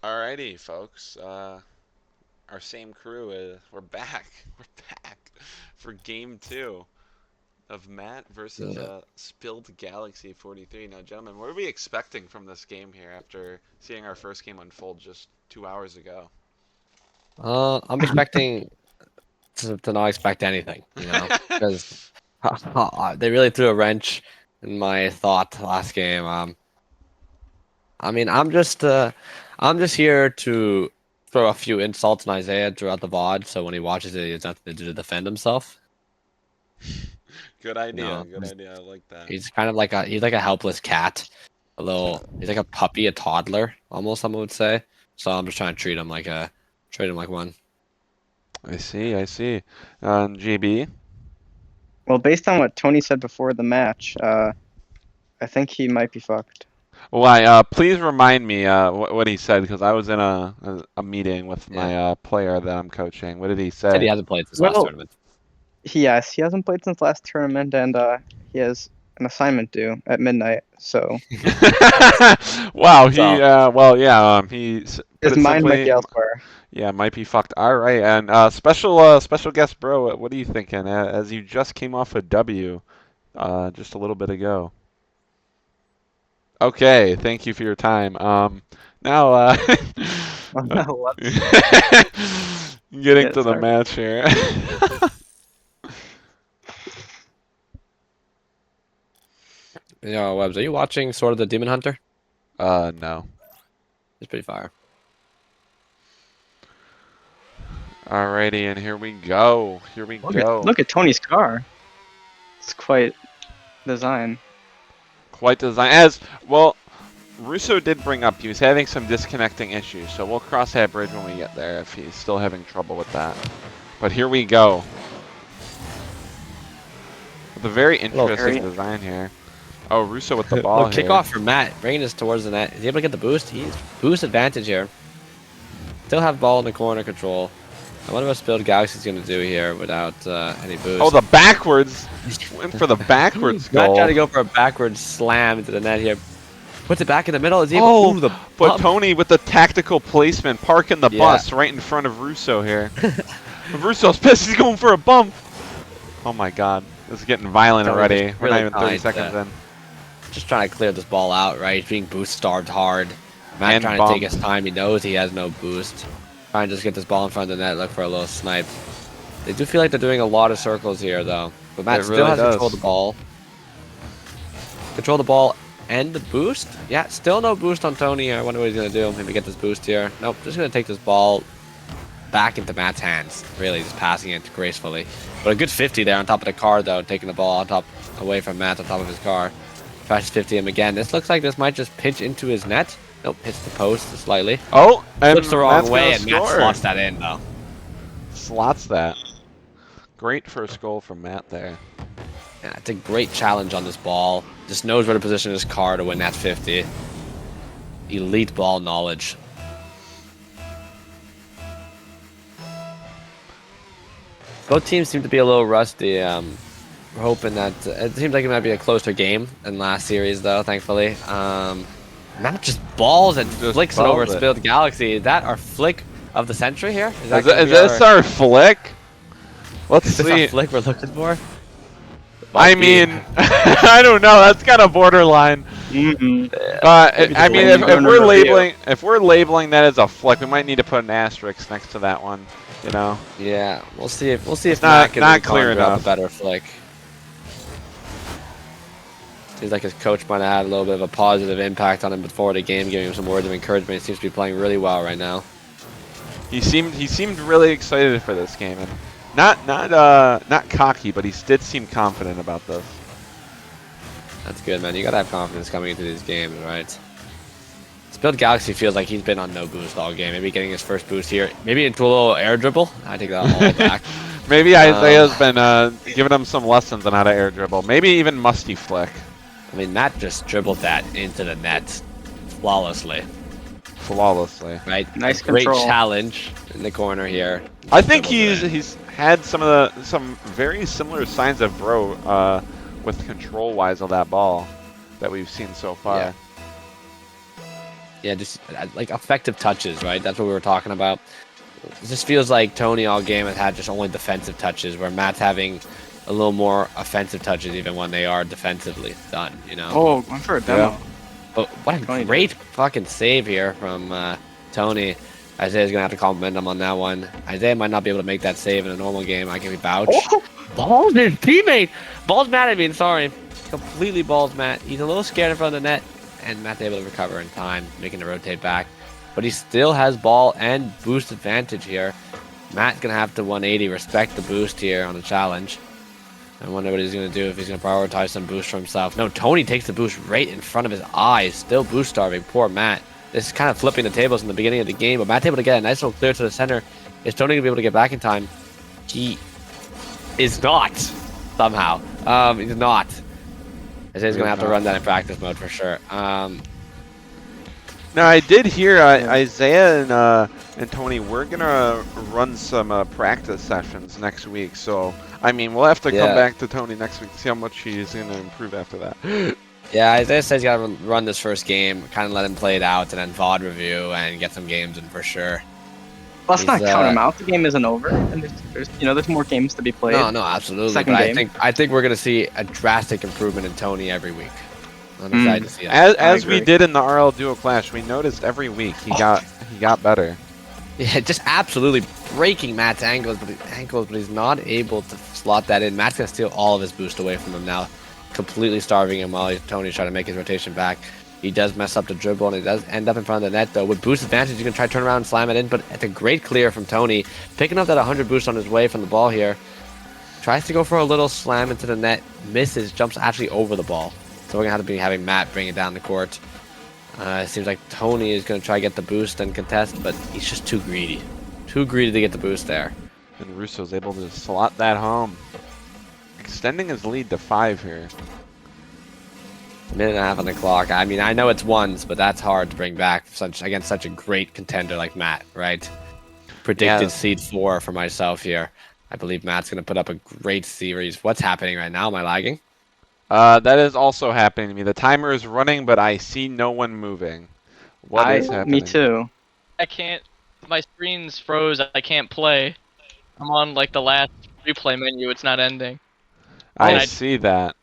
Alrighty, folks. Our same crew is we're back. We're back for game two of Matt versus Yeah. SpilledGalaxy43. Now, gentlemen, what are we expecting from this game here after seeing our first game unfold just 2 hours ago? I'm expecting to not expect anything, because they really threw a wrench in my thought last game. I mean, I'm just here to throw a few insults on Isaiah throughout the VOD, so when he watches it, he has nothing to do to defend himself. Good You idea. know, Good idea. I like that. he's kind of like a helpless cat, he's like a puppy, a toddler, almost some would say. So I'm just trying to treat him like one. I see. I see. GB. Well, based on what Tony said before the match, I think he might be fucked. Why? Please remind me what he said because I was in a meeting with Yeah, my player that I'm coaching. What did he said he say? hasn't played this last Well, tournament. yes, he hasn't played since last tournament, and he has an assignment due at midnight. So Wow, So well, yeah, put his it mind might be simply, elsewhere. yeah, might be fucked. All right, and special guest, bro, what are you thinking as you just came off a W, just a little bit ago? Okay, thank you for your time. Now, Let's getting get to the started. match here. Webbs, are you watching Sword of the Demon Hunter? No. It's pretty fire. Alrighty, and here we go. Here we go. Look at Tony's car. It's quite design. Quite design as well. Russo did bring up he was having some disconnecting issues, so we'll cross that bridge when we get there if he's still having trouble with that. But here we go. With a very interesting design here. Oh, Russo with the ball Look, here. kickoff for Matt, bringing this towards the net. Is he able to get the boost? He's boost advantage here. Still have ball in the corner control. I wonder what Spilled Galaxy's going to do here without any boost. Oh, the backwards. Went for the backwards Matt goal. trying to go for a backwards slam into the net here. Puts it back in the middle. Is he able Oh, ooh, the but bump. Tony with the tactical placement, parking the bus right in front of Russo here. Russo's pissed. He's going for a bump. Oh my God, this is getting violent Tony already. just We're not really even 30 kind, seconds in. Just trying to clear this ball out, right? He's being boost starved hard. Matt And trying bumped. to take his time. He knows he has no boost. Trying to just get this ball in front of the net, look for a little snipe. They do feel like they're doing a lot of circles here, though. But Matt still really has does. control of the ball. Control the ball and the boost. Yeah, still no boost on Tony. I wonder what he's going to do. Maybe get this boost here. Nope, just going to take this ball back into Matt's hands. Really, just passing it gracefully. But a good 50 there on top of the car, though. Taking the ball on top, away from Matt on top of his car. Tries to 50 him again. This looks like this might just pinch into his net. Nope, hits the post slightly. Oh, and Flips the wrong Matt's way, gonna and Matt score. slots that in, though. Slots that. Great first goal from Matt there. Yeah, it's a great challenge on this ball. Just knows where to position his car to win that 50. Elite ball knowledge. Both teams seem to be a little rusty. We're hoping that it seems like it might be a closer game than last series, though. Thankfully, Matt just balls and Just flicks it over balls it. Spilled Galaxy. Is that our flick of the century here? Is gonna be this our flick? Let's is this see. our flick we're looking for? I Might be. mean, I don't know. That's kind of borderline. Mm-mm. I mean, Maybe if we're labeling that as a flick, we might need to put an asterisk next to that one. You know. Yeah, we'll see if not- Matt can not really clear conjure up enough. a better flick. Seems like his coach might have had a little bit of a positive impact on him before the game, giving him some words of encouragement. He seems to be playing really well right now. He seemed really excited for this game, and not cocky, but he did seem confident about this. That's good, man. You gotta have confidence coming into these games, right? Spilled Galaxy feels like he's been on no boost all game. Maybe getting his first boost here. Maybe into a little air dribble. I take that all back. Maybe Isaiah's been giving him some lessons on how to air dribble. Maybe even musty flick. I mean, Matt just dribbled that into the net flawlessly, Flawlessly. right? Nice Great control. challenge in the corner here. I think Dribbled it in. he's had some very similar signs of Bro with control wise of that ball that we've seen so far. Yeah. Yeah, just like effective touches, right? That's what we were talking about. It just feels like Tony all game has had just only defensive touches, where Matt's having a little more offensive touches even when they are defensively done, you know? Oh, going for a demo. But what a Tony great did. fucking save here from Tony. Isaiah's going to have to compliment him on that one. Isaiah might not be able to make that save in a normal game. I can vouch. Oh, Ball's his teammate! Ball's mad at me, sorry. Completely balls Matt. He's a little scared in front of the net, and Matt's able to recover in time, making it rotate back. But he still has ball and boost advantage here. Matt's going to have to 180, respect the boost here on the challenge. I wonder what he's going to do, if he's going to prioritize some boost for himself. No, Tony takes the boost right in front of his eyes. Still boost starving. Poor Matt. This is kind of flipping the tables in the beginning of the game, but Matt's able to get a nice little clear to the center. Is Tony going to be able to get back in time? He is not, somehow. He's not. Isaiah's going to have to run that in practice mode for sure. Now I did hear Isaiah and Tony, we're gonna run some practice sessions next week. So I mean, we'll have to come back to Tony next week to see how much he's gonna improve after that. Yeah, Isaiah says you gotta run this first game, kind of let him play it out, and then VOD review and get some games in for sure. let's not count him out. The game isn't over, and there's more games to be played. No, absolutely. Second but game. I think we're gonna see a drastic improvement in Tony every week. I'm excited to see that. As we did in the RL Duo Clash, we noticed every week he got better. Yeah, just absolutely breaking Matt's ankles, but he's not able to slot that in. Matt's gonna steal all of his boost away from him now, completely starving him while Tony's trying to make his rotation back. He does mess up the dribble, and he does end up in front of the net, though. With boost advantage, you can try to turn around and slam it in, but it's a great clear from Tony. Picking up that 100 boost on his way from the ball here. Tries to go for a little slam into the net, misses, jumps actually over the ball. So we're going to have to be having Matt bring it down the court. It seems like Tony is going to try to get the boost and contest, but he's just too greedy. Too greedy to get the boost there. And Russo's able to slot that home. Extending his lead to 5 here. A minute and a half on the clock. I mean, I know it's ones, but that's hard to bring back against such a great contender like Matt, right? Predicted seed 4 for myself here. I believe Matt's going to put up a great series. What's happening right now? Am I lagging? That is also happening to me. The timer is running, but I see no one moving. What is happening? Me too. I can't. My screen's froze. I can't play. I'm on like the last replay menu. It's not ending. I see that.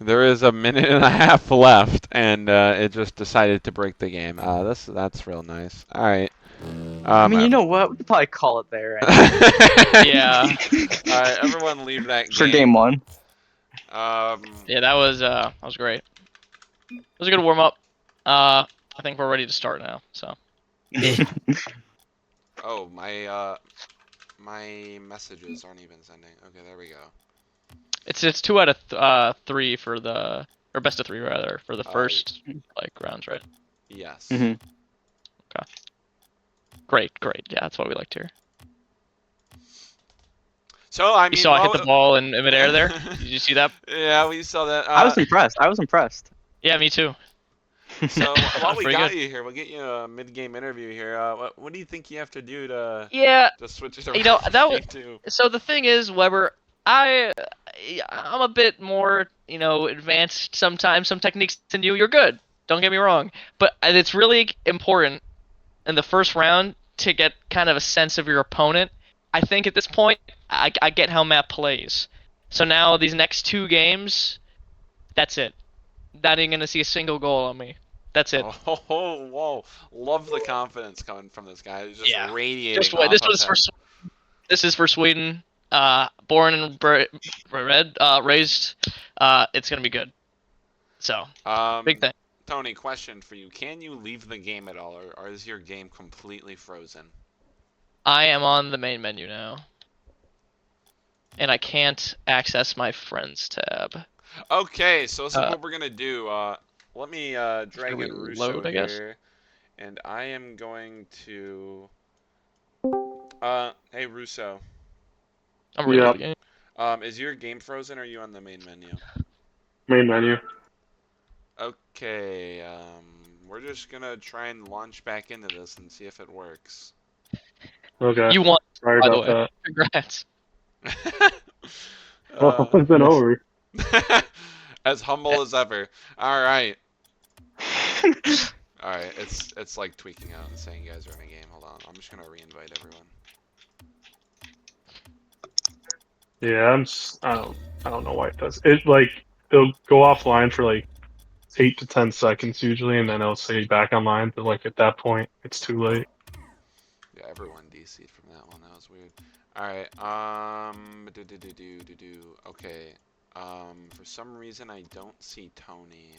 There is a minute and a half left, and it just decided to break the game. That's real nice. All right. I mean, you know what? We could probably call it there. Right? Yeah. All right, everyone, leave that game. For game 1. Yeah, that was great. It was a good warm up. I think we're ready to start now. So. Oh, my messages aren't even sending. Okay, there we go. It's 2 out of 3 for the best of 3 rather for the first like rounds, right? Yes. Mm-hmm. Okay. Great. Yeah, that's what we like to hear. So I mean, You saw I hit the ball in midair there. Did you see that? Yeah, we saw that. I was impressed. Yeah, me too. So while we Pretty got good. you here, we'll get you a mid-game interview here. What do you think you have to do to switch it around? You know, that was, to... so the thing is, Weber, I'm a bit more, advanced sometimes, some techniques than you. You're good. Don't get me wrong. But it's really important in the first round to get kind of a sense of your opponent. I think at this point, I get how Matt plays. So now these next 2 games, that's it. Not even going to see a single goal on me. That's it. Oh, whoa. Love the confidence coming from this guy. He's just radiating. Just wait. This is for Sweden. Born and raised. It's gonna be good. So big thing. Tony, question for you: can you leave the game at all, or is your game completely frozen? I am on the main menu now, and I can't access my friends tab. Okay, so this is what we're gonna do. Let me drag in Russo load, I guess. here, and I am going to. Hey Russo. I'm ready for the game. Is your game frozen, or are you on the main menu? Main menu. Okay, we're just gonna try and launch back into this and see if it works. Okay. You won, Sorry by the about way. that. Congrats. It's been over. As humble as ever. All right. Alright, it's like tweaking out and saying you guys are in a game. Hold on, I'm just gonna re-invite everyone. Yeah, I don't know why it does. It like it'll go offline for like 8 to 10 seconds usually, and then it'll say back online. But like at that point, it's too late. Yeah, everyone DC'd from that one. That was weird. Alright, okay. For some reason I don't see Tony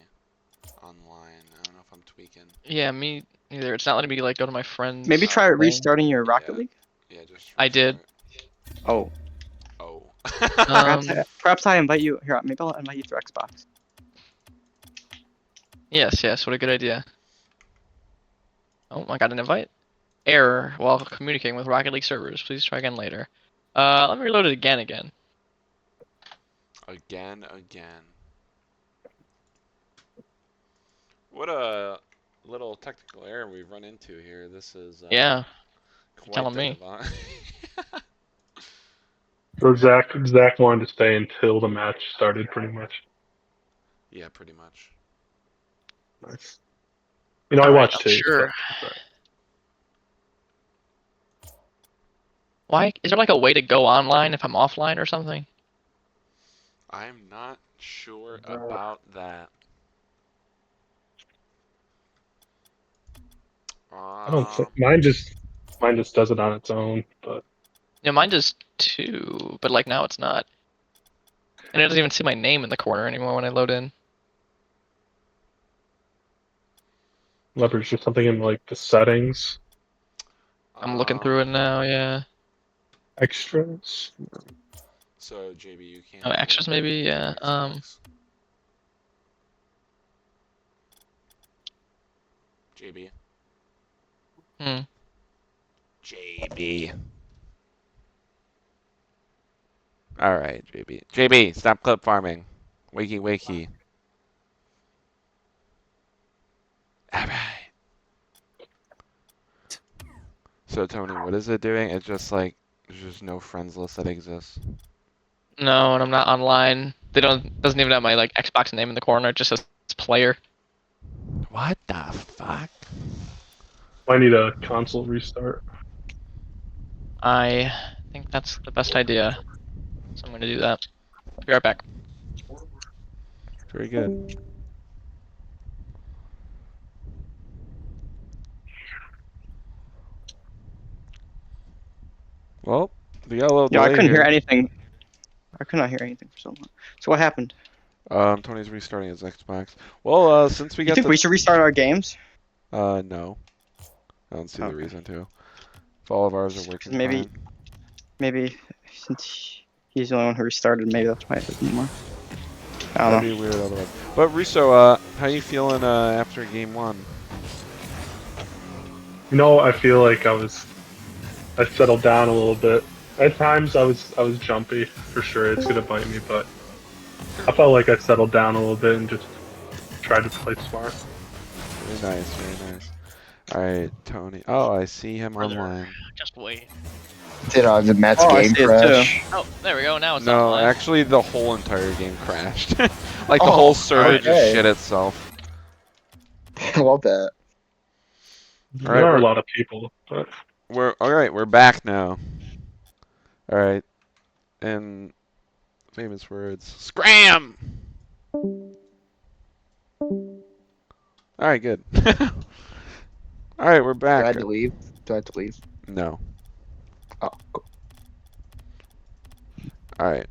online. I don't know if I'm tweaking. Yeah, me neither. It's not letting me like go to my friends. Maybe try thing. restarting your Rocket Yeah. League. Yeah, just I did. restart. Oh, Oh. perhaps I invite you here. Maybe I'll invite you through Xbox. Yes, yes. What a good idea. Oh, I got an invite. Error while communicating with Rocket League servers. Please try again later. Let me reload it again. Again. What a little technical error we've run into here. This is Yeah. quite telling the me. divine. So Zach wanted to stay until the match started, pretty much. Yeah, pretty much. Nice. You know, I Alright, watched I'm too. sure. So. Why? Is there like a way to go online if I'm offline or something? I'm not sure about that. I don't think mine just does it on its own, but Yeah, mine does too, but like now it's not. And it doesn't even see my name in the corner anymore when I load in. leverage just something in like the settings, I'm looking through it now, yeah. extras. So JB, you can't. Oh, extras load maybe, your yeah. Xbox. JB. Hmm. JB. Alright, JB. JB, stop clip farming. Wakey. Alright. So Tony, what is it doing? It's just like there's just no friends list that exists. No, and I'm not online. Doesn't even have my like Xbox name in the corner, it just says player. What the fuck? I need a console restart. I think that's the best idea. So I'm gonna do that. Be right back. Very good. Well, we got a little Yeah, I delay couldn't hear here. anything. I could not hear anything for so long. So what happened? Tony's restarting his Xbox. Well, since we You got think we should restart our games? no. I don't see the reason to. If all of ours are working Maybe- fine. Maybe since he's the only one who restarted, maybe that's why it doesn't anymore. I don't That'd know. be weird otherwise. But Russo, how you feeling after game one? You know, I feel like I settled down a little bit. At times I was jumpy for sure. It's gonna bite me, but I felt like I settled down a little bit and just tried to play smart. Very nice. Alright, Tony. Oh, I see him online. Just wait. Did Matt's Oh, I game see it crash? Oh, there we go. Now it's No, online. actually the whole entire game crashed. Like the Oh, whole server just okay. shit itself. I love that. All right, There are a we're- lot of people, but We're back now. Alright. And famous words. Scram! Alright, good. Alright, we're Do I back. have to leave? Do I have to leave? No. Oh, cool. Alright.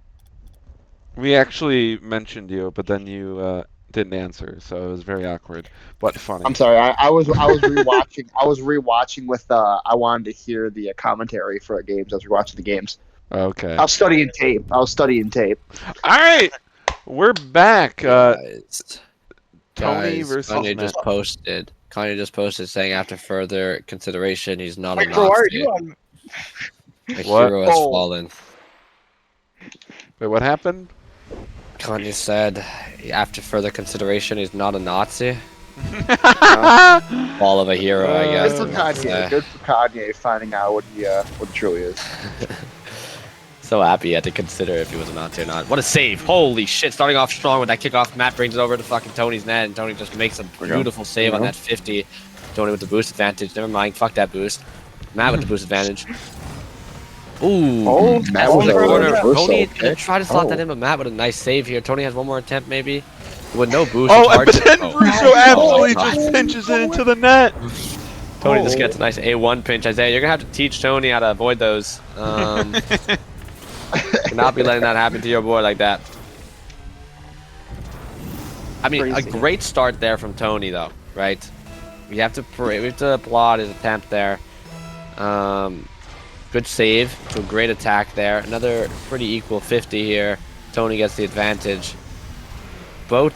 We actually mentioned you, but then you didn't answer, so it was very awkward, but funny. I'm sorry. I was rewatching. I was rewatching with. I wanted to hear the commentary for the games. I was rewatching the games. Okay. I was studying tape. Alright! We're back. Guys, Tony versus Kanye Matt. just posted saying after further consideration, he's not a Wait, bro, why are Nazi. you on? A What? hero has Oh. fallen. Wait, what happened? Kanye said after further consideration, he's not a Nazi. Fall of a hero, I guess. Good for Kanye. Good for Kanye finding out what he truly is. So happy he had to consider if he was an onto or not. What a save! Holy shit! Starting off strong with that kickoff. Matt brings it over to fucking Tony's net, and Tony just makes a beautiful save on that 50. Tony with the boost advantage. Never mind. Fuck that boost. Matt with the boost advantage. Ooh. Oh, Matt was was a a corner. reversal, Tony okay. gonna try to slot that in, but Matt with a nice save here. Tony has one more attempt, maybe. With no boost. Oh, it's but then hard to- Russo absolutely Oh, just pinches it into the net. Tony just gets a nice A1 pinch. Isaiah, you're gonna have to teach Tony how to avoid those. Not be letting that happen to your boy like that. I mean, Crazy. a great start there from Tony, though, right? We have to applaud his attempt there. Good save to a great attack there. Another pretty equal 50 here. Tony gets the advantage. Both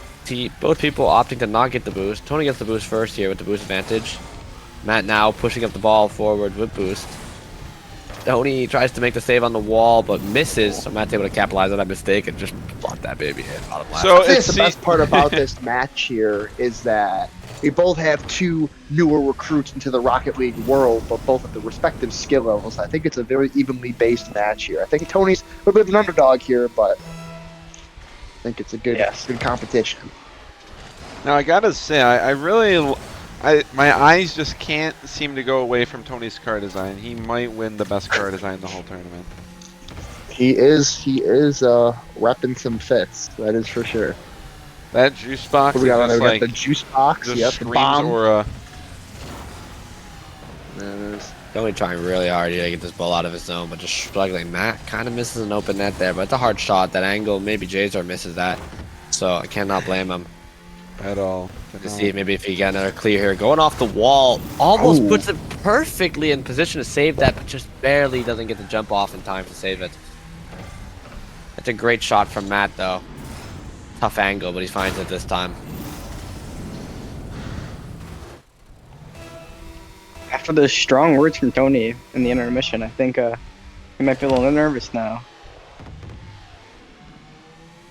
people opting to not get the boost. Tony gets the boost first here with the boost advantage. Matt now pushing up the ball forward with boost. Tony tries to make the save on the wall, but misses, so Matt's able to capitalize on that mistake and just block that baby in. Bottom left. So I think it's the best part about this match here is that we both have two newer recruits into the Rocket League world, but both at the respective skill levels. I think it's a very evenly based match here. I think Tony's a little bit of an underdog here, but I think it's a good, good competition. Now I gotta say, I really, my eyes just can't seem to go away from Tony's car design. He might win the best car design the whole tournament. He is repping some fits. That is for sure. That juice box What do we is got on there? just We like got the juice box. just Yep, the screams bomb. aura. Tony trying really hard here to get this ball out of his zone, but just struggling. Matt kind of misses an open net there, but it's a hard shot. That angle, maybe Jazor misses that, so I cannot blame him. At all. To see maybe if he got another clear here. Going off the wall, almost Oh. puts it perfectly in position to save that, but just barely doesn't get the jump off in time to save it. It's a great shot from Matt, though. Tough angle, but he finds it this time. After the strong words from Tony in the intermission, I think he might be a little nervous now.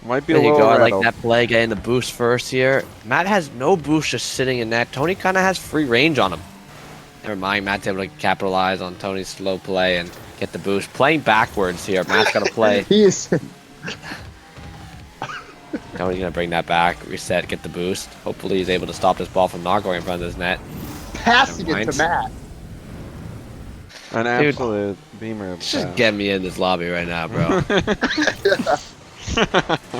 Might be There a you little go. I like rattled. that play, getting the boost first here. Matt has no boost just sitting in that. Tony kind of has free range on him. Never mind, Matt's able to capitalize on Tony's slow play and get the boost. Playing backwards here. Matt's got to play. He is. Tony's going to bring that back, reset, get the boost. Hopefully he's able to stop this ball from not going in front of his net. Passing Never it to mind. Matt. An Dude. absolute beamer of Just pass. get me in this lobby right now, bro.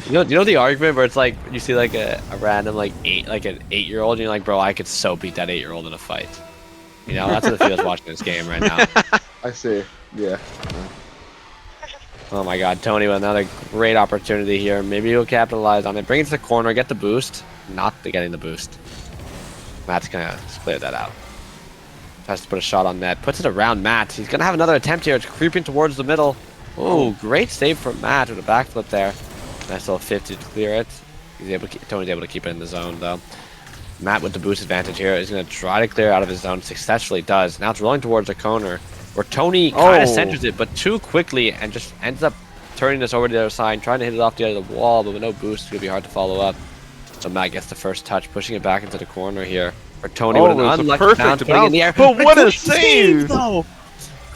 You know the argument where it's like you see like a random like an 8-year-old and you're like, bro, I could so beat that 8-year-old in a fight. You know, that's what it feels watching this game right now. I see. Yeah. Oh my god, Tony with another great opportunity here. Maybe he'll capitalize on it. Bring it to the corner, get the boost. Not getting the boost. Matt's gonna clear that out. Tries to put a shot on net. Puts it around Matt. He's gonna have another attempt here. It's creeping towards the middle. Oh, great save from Matt with a backflip there. Nice little 50 to clear it. Tony's able to keep it in the zone though. Matt with the boost advantage here is going to try to clear out of his zone. Successfully does. Now it's rolling towards the corner where Tony kind of centers it, but too quickly and just ends up turning this over to the other side, trying to hit it off the other wall, but with no boost, it's going to be hard to follow up. So Matt gets the first touch, pushing it back into the corner here. Where Tony with an it's a unlucky perfect bounce putting it in the air. But what a Great save! though!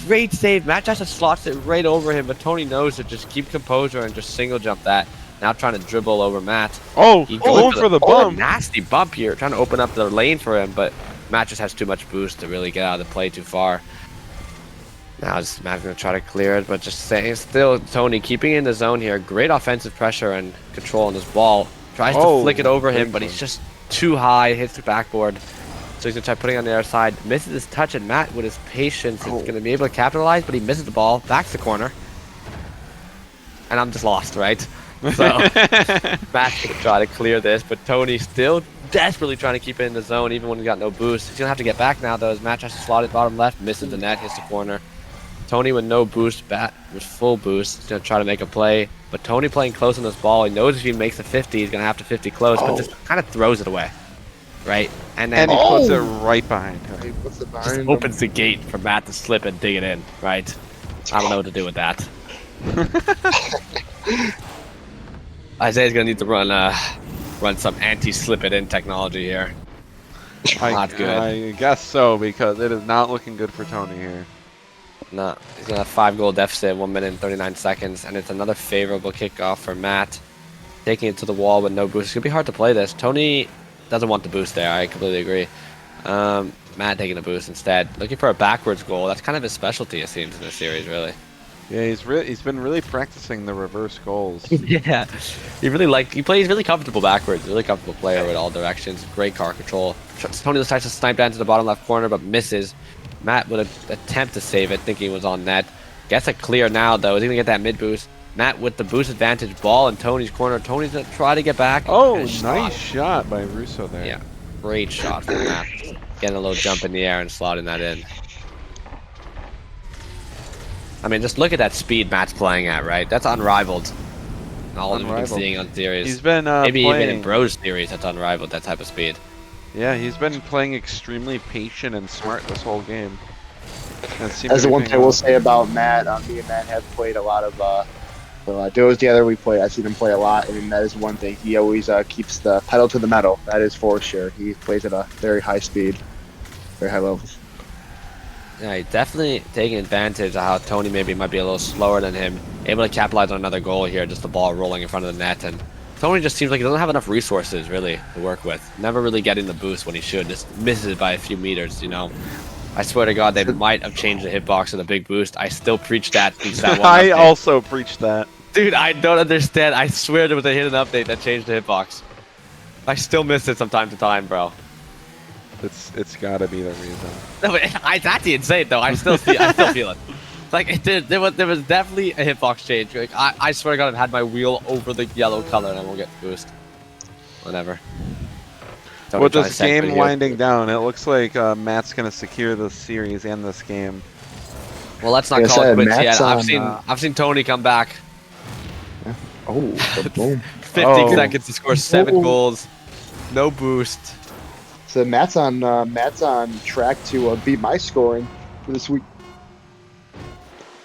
Great save. Matt just slots it right over him, but Tony knows to just keep composure and just single jump that. Now trying to dribble over Matt. Oh, He going for the a bump. nasty bump here, trying to open up the lane for him, but Matt just has too much boost to really get out of the play too far. Now Matt's going to try to clear it, but just saying, still Tony keeping in the zone here. Great offensive pressure and control on this ball. Tries to flick it over him, but he's just too high, hits the backboard. So he's going to try putting it on the other side. Misses his touch, and Matt, with his patience, is going to be able to capitalize, but he misses the ball. Back to the corner. And I'm just lost, right? So Matt's going to try to clear this, but Tony still desperately trying to keep it in the zone, even when he got no boost. He's going to have to get back now, though, as Matt tries to slot it bottom left, misses the net, hits the corner. Tony with no boost, Bat with full boost. He's going to try to make a play, but Tony playing close on this ball. He knows if he makes a 50, he's going to have to 50 close, but just kind of throws it away, right? And then And he puts it right behind her. He puts it just behind him. opens the gate for Matt to slip and dig it in, right? I don't know what to do with that. Isaiah's going to need to run some anti-slip it in technology here. Not good. I guess so, because it is not looking good for Tony here. No, he's gonna have 5-goal deficit, 1 minute and 39 seconds, and it's another favorable kickoff for Matt. Taking it to the wall with no boost. It's gonna be hard to play this. Tony doesn't want the boost there. I completely agree. Matt taking the boost instead. Looking for a backwards goal. That's kind of his specialty, it seems, in this series, really. Yeah, he's been really practicing the reverse goals. Yeah, he plays really comfortable backwards. Really comfortable player with all directions. Great car control. Tony tries to snipe down to the bottom left corner, but misses. Matt would attempt to save it, thinking it was on net. Gets it clear now, though. Is he gonna get that mid boost? Matt with the boost advantage. Ball in Tony's corner. Tony's gonna try to get back. Oh, Nice nice shot by Russo there. Yeah, great shot from Matt. Getting a little jump in the air and slotting that in. I mean, just look at that speed Matt's playing at, right? That's unrivaled. All we've been seeing on series. He's been maybe playing... even in Bros series, that's unrivaled, that type of speed. Yeah, he's been playing extremely patient and smart this whole game. That's the one thing I will say about Matt. Me and Matt have played a lot of duos together. I've seen him play a lot, and that is one thing. He always keeps the pedal to the metal. That is for sure. He plays at a very high speed, very high level. Yeah, he's definitely taking advantage of how Tony maybe might be a little slower than him. Able to capitalize on another goal here, just the ball rolling in front of the net. And Tony just seems like he doesn't have enough resources, really, to work with. Never really getting the boost when he should. Just misses by a few meters, you know. I swear to God, they might have changed the hitbox to the big boost. I still preach that. I also preach that. Dude, I don't understand. I swear there was a hidden update that changed the hitbox. I still miss it from time to time, bro. It's gotta be the reason. No, but it's actually insane though. I still feel it. Like there was definitely a hitbox change. Like I swear to God, I've had my wheel over the yellow color and I won't get the boost. Whatever. With this game winding down, it looks like Matt's gonna secure this series and this game. Well, let's not call it quits yet. I've seen Tony come back. Oh, boom. 15 seconds to score 7 goals. No boost. So Matt's on track to beat my scoring for this week.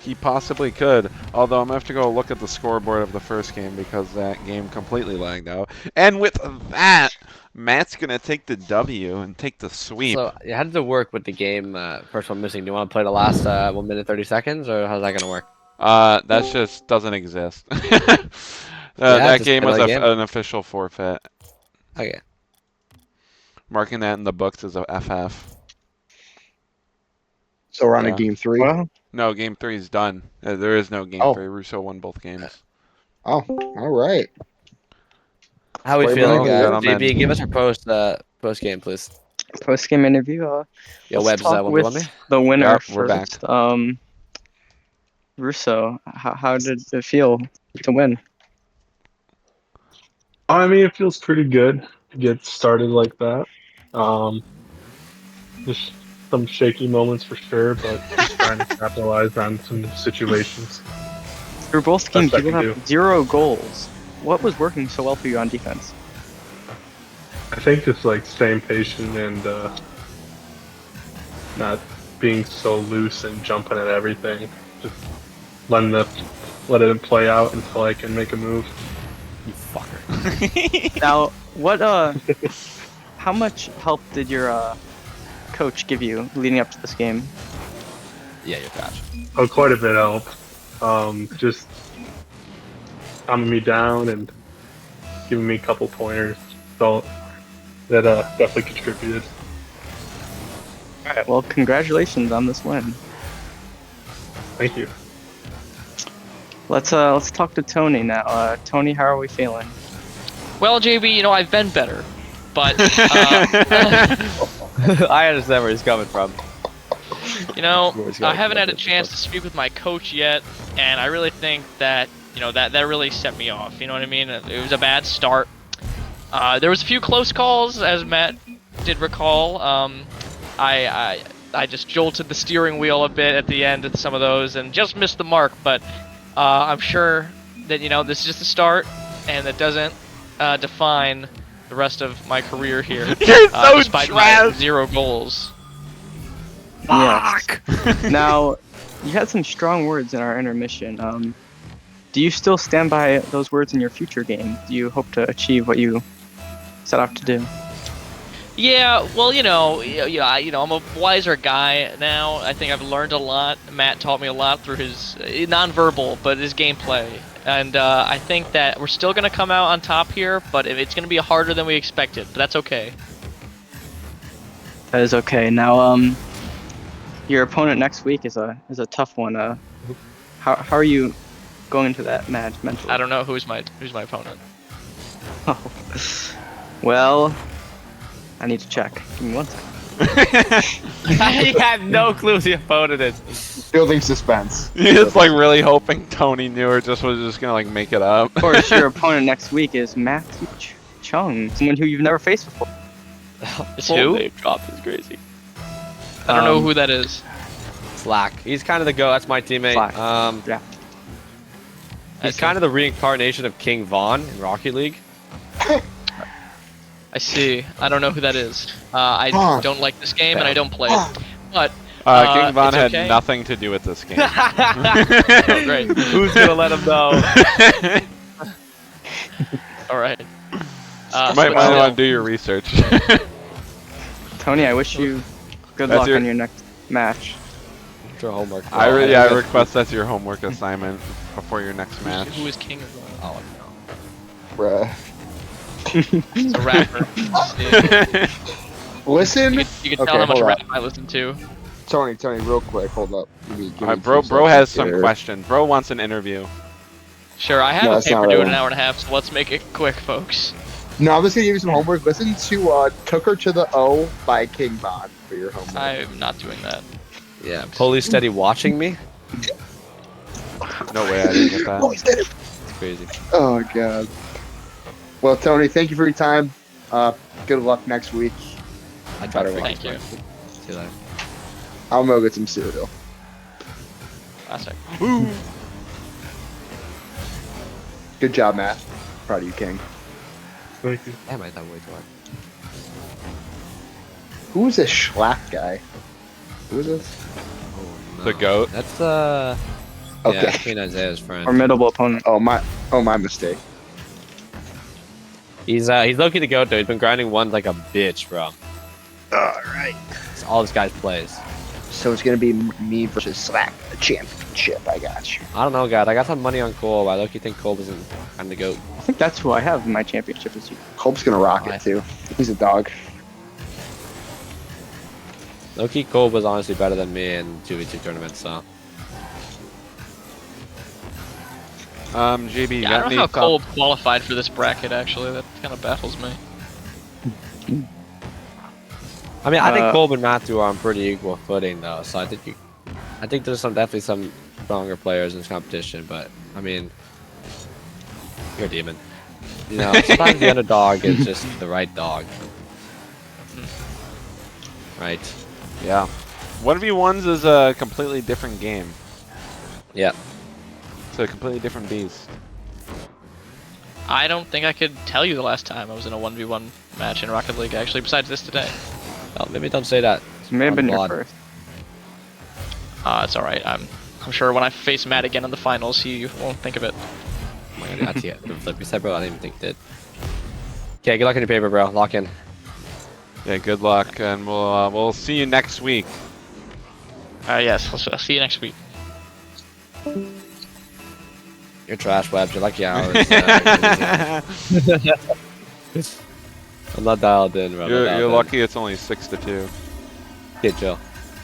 He possibly could, although I'm gonna have to go look at the scoreboard of the first game because that game completely lagged out. And with that, Matt's gonna take the W and take the sweep. So how did it work with the game? First one missing. Do you want to play the last 1 minute 30 seconds, or how's that gonna work? That just doesn't exist. That game was an official forfeit. Okay. Marking that in the books as a FF. So we're on to game 3. Well, No, game 3 is done. There is no game 3. Russo won both games. Oh, all right. How are we Play feeling, well, guys? gentlemen. JB, give us our post game, please. post game interview. Yo, Let's Webb's talk with 1v1 me? the winner Yeah, first. we're back. Russo, how did it feel to win? I mean, it feels pretty good to get started like that. Just some shaky moments for sure, but just trying to capitalize on some situations. Through both games, Best I you can have 0 goals. What was working so well for you on defense? I think just like staying patient and not being so loose and jumping at everything. Just let it play out until I can make a move. You fucker. Now, what how much help did your coach give you leading up to this game? Yeah, you're trash. Oh, quite a bit helped. Just calming me down and giving me a couple pointers. So that definitely contributed. All right. Well, congratulations on this win. Thank you. Let's talk to Tony now. Tony, how are we feeling? Well, JB, I've been better, but I understand where he's coming from. I haven't had a chance to speak with my coach yet, and I really think that that really set me off. You know what I mean? It was a bad start. There was a few close calls, as Matt did recall. I just jolted the steering wheel a bit at the end of some of those and just missed the mark. But I'm sure that this is just the start, and that doesn't define the rest of my career here. You're so despite my 0 goals. Fuck. Now, you had some strong words in our intermission. Do you still stand by those words in your future game? Do you hope to achieve what you set out to do? Yeah, well, I'm a wiser guy now. I think I've learned a lot. Matt taught me a lot through his non-verbal, but his gameplay. And I think that we're still gonna come out on top here, but it's gonna be harder than we expected. But that's okay. That is okay. Now, your opponent next week is a tough one. How are you going into that match mentally? I don't know who's my opponent. Oh. Well, I need to check. Give me 1 second. You have no clue who the opponent is. Building suspense. It's like really hoping Tony knew or was just gonna like make it up. Of course, your opponent next week is Matthew Chung, someone who you've never faced before. It's Full who? name drop is crazy. I don't know who that is. Slack. He's kind of the go. That's my teammate. Slack. Yeah. He's kind of the reincarnation of King Vaughn in Rocket League. I see. I don't know who that is. I don't like this game and I don't play it. But King Von it's had okay. nothing to do with this game. Oh, great. Who's gonna let him know? All right. You might want to do your research. Tony, I wish you good That's luck your- on your next match. Your homework. I request that's your homework assignment before your next match. Who is King of Oh Bruh. He's a rapper. Listen. You can Okay, tell how much hold rap up. I listen to. Tony, real quick, hold up. Give me Alright, 2 bro seconds has some here. question. Bro wants an interview. Sure, I have No, a that's not paper due in right. an hour and a half, so let's make it quick, folks. No, I'm just gonna give you some homework. Listen to "Took Her to the O" by King Von for your homework. I'm not doing that. Yeah. Police steady watching me. No way I didn't get Oh, that. he's dead. It's crazy. Oh god. Well, Tony, thank you for your time. Good luck next week. I tried to Thank you. See you later. I'm gonna go get some cereal. Classic. Good job, Matt. Proud of you, King. Thank you. Damn, I thought way too hard. Who is this Schlack guy? Who is this? Oh, no. The goat. That's Okay. Yeah, Queen Isaiah's friend. Formidable opponent. Oh my mistake. He's low-key the goat though. He's been grinding one like a bitch, bro. Alright. It's all this guy's plays. So it's gonna be me versus Slack, the championship. I got you. I don't know, guys. I got some money on Cole. I low-key think Cole isn't kind of the goat. I think that's who I have in my championship this year. Colb's gonna rock Why? it too. He's a dog. Low-key Cole was honestly better than me in 2v2 tournaments, so. JB, you Yeah, I got don't any know how thoughts? Cole qualified for this bracket, actually. That kind of baffles me. I mean, I think Uh, Cole and Matthew are on pretty equal footing, though. So I think there's definitely some stronger players in this competition. But I mean, you're a demon. You know, sometimes the underdog is just the right dog. Right. Yeah. 1v1s is a completely different game. Yeah. It's a completely different beast. I don't think I could tell you the last time I was in a 1v1 match in Rocket League, actually, besides this today. Well, maybe don't say that. This may have been your Blood. first. It's alright. I'm sure when I face Matt again in the finals, he won't think of it. Oh my god, that's it. The flip you said, bro. I didn't even think that. Okay, good luck on your paper, bro. Lock in. Yeah, good luck, and we'll see you next week. Yes, I'll see you next week. You're trash, Webs. You're lucky hours. I'm not dialed in, bro. I'm not You're dialed in. lucky it's only 6-2. Kid, chill.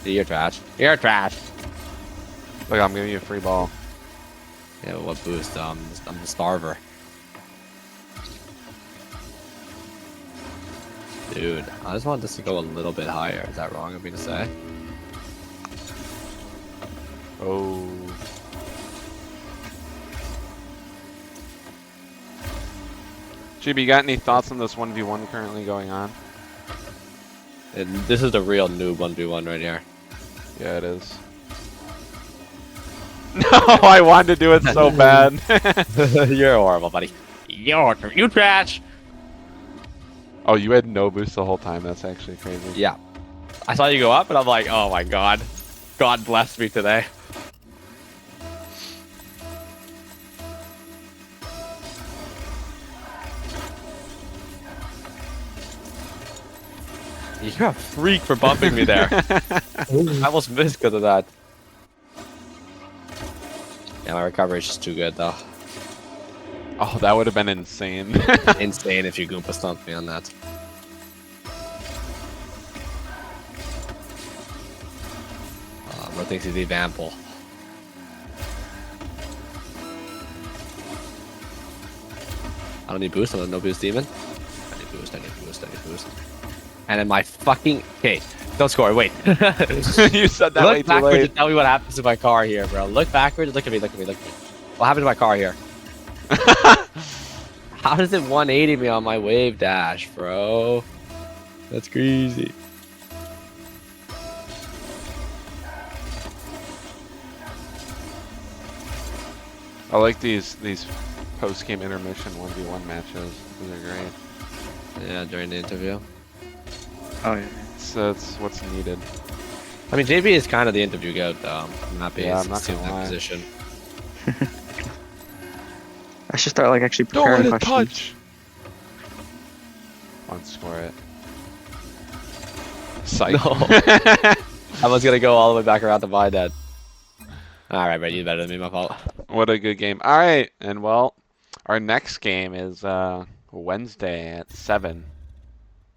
Dude, you're trash. You're trash. Look, I'm giving you a free ball. Yeah, but what boost? I'm the starver. Dude, I just want this to go a little bit higher. Is that wrong of me to say? Oh. GB, you got any thoughts on this 1v1 currently going on? And this is the real noob 1v1 right here. Yeah, it is. No, I wanted to do it so bad. You're horrible, buddy. You trash. Oh, you had no boost the whole time. That's actually crazy. Yeah. I saw you go up, and I'm like, oh my god. God bless me today. You're a freak for bumping me there. I almost missed because of that. Yeah, my recovery is just too good though. Oh, that would have been insane. Insane if you Goomba stomped me on that. Bro thinks he's the Vample. I don't need boost, I'm a no boost demon. I need boost, I need boost, I need boost. And then my fucking... Okay, don't score, wait. You said that way Look too backwards late. and tell me what happens to my car here, bro. Look backwards, look at me, look at me, look at me. What happened to my car here? How does it 180 me on my wave dash, bro? That's crazy. I like these post-game intermission 1v1 matches. These are great. Yeah, during the interview. Oh yeah. So that's what's needed. I mean, JB is kind of the interview goat, though. I'm happy Yeah, he's I'm not still in gonna that lie. position. I should start like actually Don't preparing let it questions. touch! Unscore it. Psych. No. I was gonna go all the way back around to my dad. Alright, but you better than me, my fault. What a good game. Alright, and well, our next game is Wednesday at 7.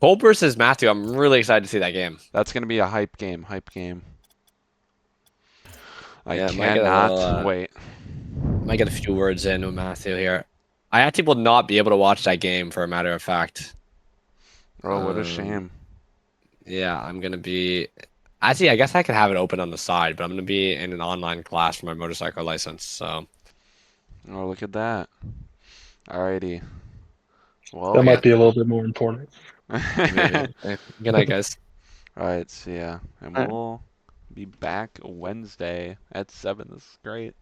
Cole versus Matthew, I'm really excited to see that game. That's going to be a hype game. I Yeah, it might get a cannot little, wait. Might get a few words in with Matthew here. I actually will not be able to watch that game, for a matter of fact. Oh, what a shame. Yeah, I'm gonna be... Actually, I guess I could have it open on the side, but I'm gonna be in an online class for my motorcycle license, so... Oh, look at that. Alrighty. Well, That might be a little bit more important. Maybe. Good night, guys. Alright, see ya. And Alright. we'll be back Wednesday at 7. This is great.